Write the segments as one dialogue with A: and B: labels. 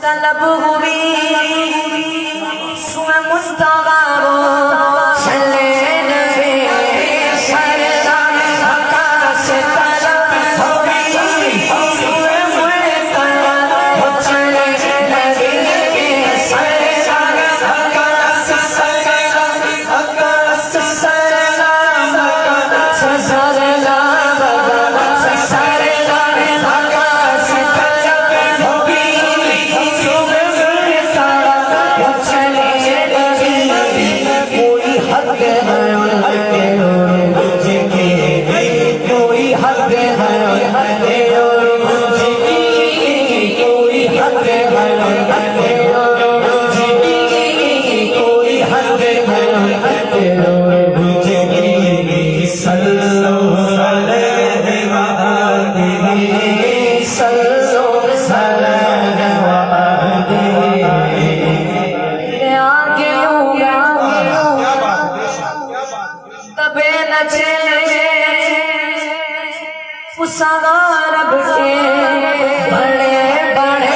A: तलब हुई सुए मुस्तफा चले नबी सरदार का से तलब हुई सुए मुस्तफा चले नबी सरदार का से रब के बड़े बड़े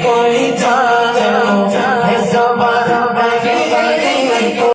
A: कोई